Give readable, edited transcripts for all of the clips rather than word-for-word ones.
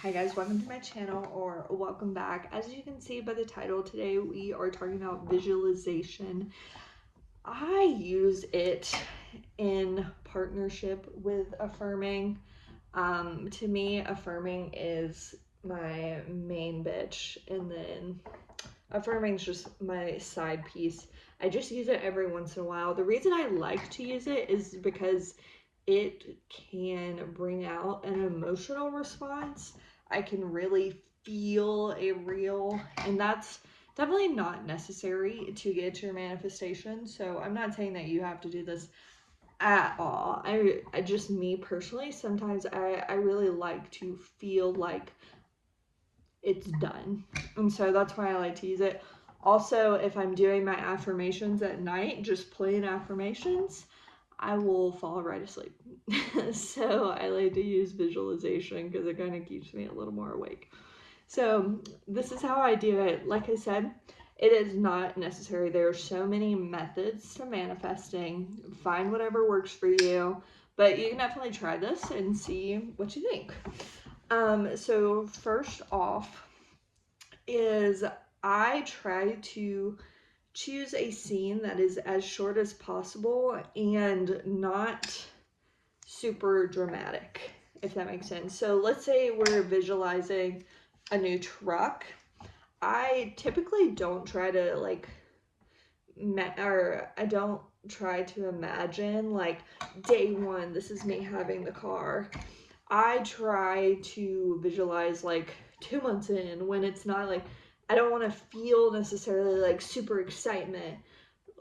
Hi guys, welcome to my channel, or welcome back. As you can see by the title, today we are talking about visualization. I use it in partnership with affirming. To me, affirming is my main bitch, and then affirming is just my side piece. I just use it every once in a while. The reason I like to use it is because it can bring out an emotional response. I can really feel a real, and that's definitely not necessary to get to your manifestation. So I'm not saying that you have to do this at all. I just, me personally, sometimes I really like to feel like it's done. And so that's why I like to use it. Also, if I'm doing my affirmations at night, just plain affirmations, I will fall right asleep. So I like to use visualization because it kind of keeps me a little more awake. So this is how I do it. Like I said, it is not necessary. There are so many methods to manifesting. Find whatever works for you, but you can definitely try this and see what you think. So first off is I try to choose a scene that is as short as possible and not super dramatic, if that makes sense. So let's say we're visualizing a new truck. I typically don't try to I don't try to imagine like day one, this is me having the car. I try to visualize like 2 months in, when it's not like, I don't want to feel necessarily like super excitement.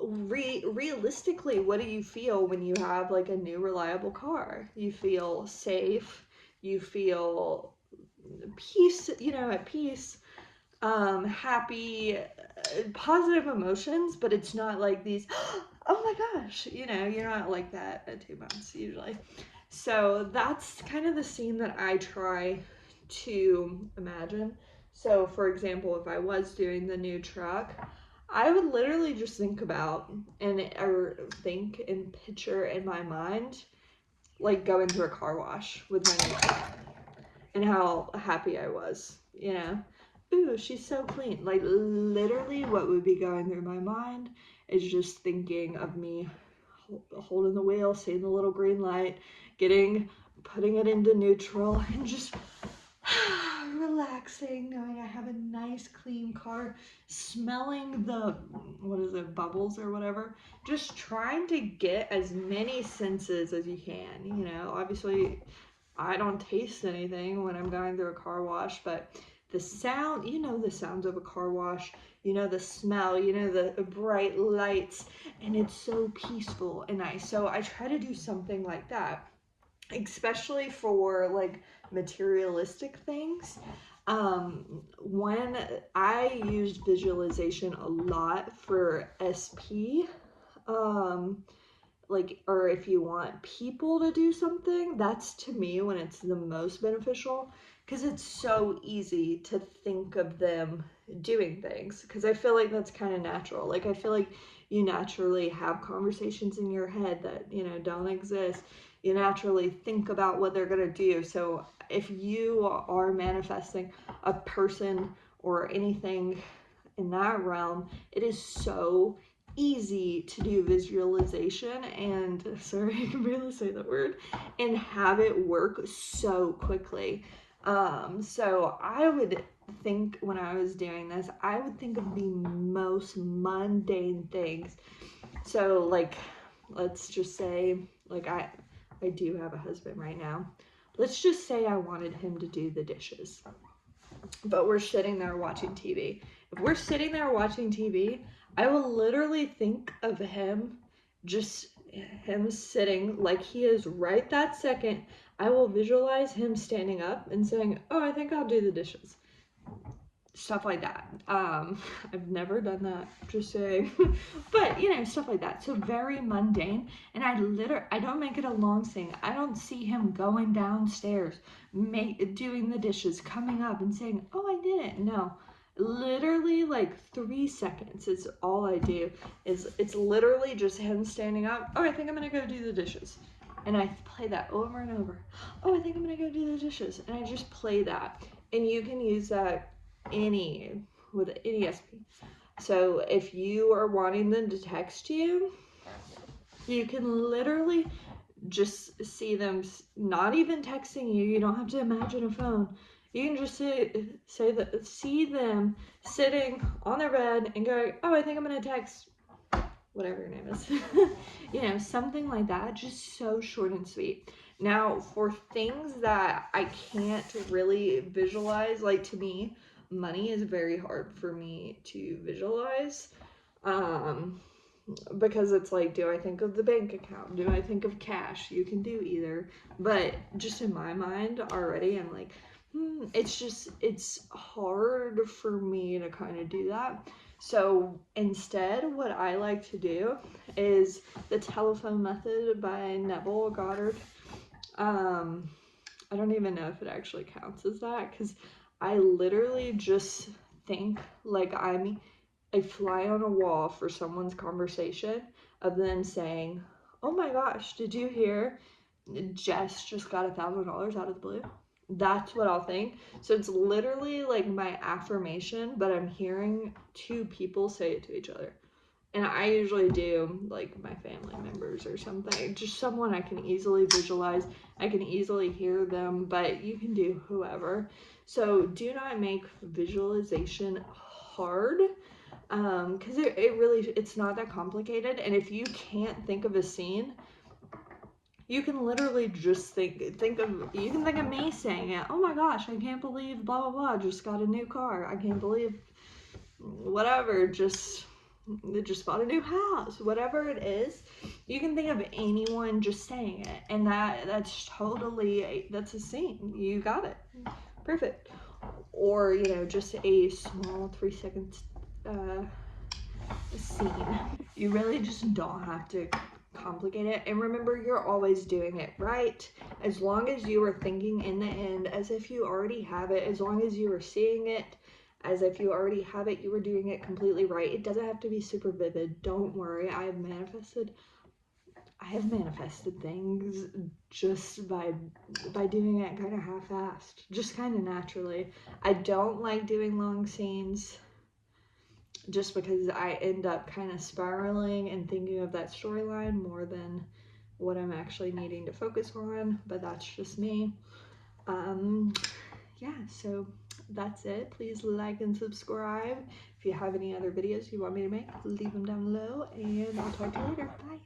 Realistically, what do you feel when you have like a new reliable car? You feel safe, you feel peace, at peace, happy, positive emotions, but it's not like these, oh my gosh, you're not like that at 2 months usually. So that's kind of the scene that I try to imagine. So, for example, if I was doing the new truck, I would literally just think about or think and picture in my mind like going through a car wash with my new truck and how happy I was, Ooh, she's so clean. Like, literally, what would be going through my mind is just thinking of me holding the wheel, seeing the little green light, putting it into neutral, and just relaxing, knowing I have a nice, clean car, smelling the, bubbles or whatever. Just trying to get as many senses as you can, Obviously, I don't taste anything when I'm going through a car wash, but the sound, the sounds of a car wash, the smell, the bright lights, and it's so peaceful and nice. So I try to do something like that, especially for like materialistic things. When I used visualization a lot for SP, um, or if you want people to do something, that's to me when it's the most beneficial, because it's so easy to think of them doing things, because I feel like that's kind of natural. Like, I feel like you naturally have conversations in your head that don't exist. You naturally think about what they're going to do. So if you are manifesting a person or anything in that realm, it is so easy to do visualization, and sorry, I can barely say that word, and have it work so quickly. So I would think, when I was doing this, I would think of the most mundane things. So like, let's just say, like, I do have a husband right now. Let's just say I wanted him to do the dishes, but we're sitting there watching TV. If we're sitting there watching TV, I will literally think of him, just him sitting like he is right that second. I will visualize him standing up and saying, "Oh, I think I'll do the dishes." Stuff like that. I've never done that, just saying. But stuff like that. So very mundane. And I don't make it a long thing. I don't see him going downstairs, doing the dishes, coming up and saying, "Oh, I did it." No. Literally like 3 seconds is all I do. It's literally just him standing up. "Oh, I think I'm gonna go do the dishes." And I play that over and over. "Oh, I think I'm gonna go do the dishes." And I just play that. And you can use that with any SP. So if you are wanting them to text you, you can literally just see them, not even texting you. You don't have to imagine a phone. You can just see them sitting on their bed and going, oh, I think I'm gonna text whatever your name is. You know, something like that. Just so short and sweet. Now, for things that I can't really visualize, like to me, money is very hard for me to visualize. Because it's like, do I think of the bank account? Do I think of cash? You can do either. But just in my mind already, I'm like, it's hard for me to kind of do that. So instead, what I like to do is the telephone method by Neville Goddard. I don't even know if it actually counts as that, because I literally just think like I'm a fly on a wall for someone's conversation of them saying, oh my gosh, did you hear Jess just got $1,000 out of the blue? That's what I'll think. So it's literally like my affirmation, but I'm hearing two people say it to each other. And I usually do like my family members or something, just someone I can easily visualize. I can easily hear them, but you can do whoever. So do not make visualization hard, because it's not that complicated. And if you can't think of a scene, you can literally just think of me saying it. Oh my gosh, I can't believe blah blah blah just got a new car. I can't believe whatever just bought a new house. Whatever it is, you can think of anyone just saying it, and that's a scene. You got it. Perfect. Or, you know, just a small 3-second scene. You really just don't have to complicate it. And remember, you're always doing it right. As long as you are thinking in the end as if you already have it, as long as you are seeing it as if you already have it, you are doing it completely right. It doesn't have to be super vivid. Don't worry. I have manifested things just by doing it kind of half-assed, just kind of naturally. I don't like doing long scenes just because I end up kind of spiraling and thinking of that storyline more than what I'm actually needing to focus on, but that's just me. Yeah, so that's it. Please like and subscribe. If you have any other videos you want me to make, leave them down below, and I'll talk to you later. Bye.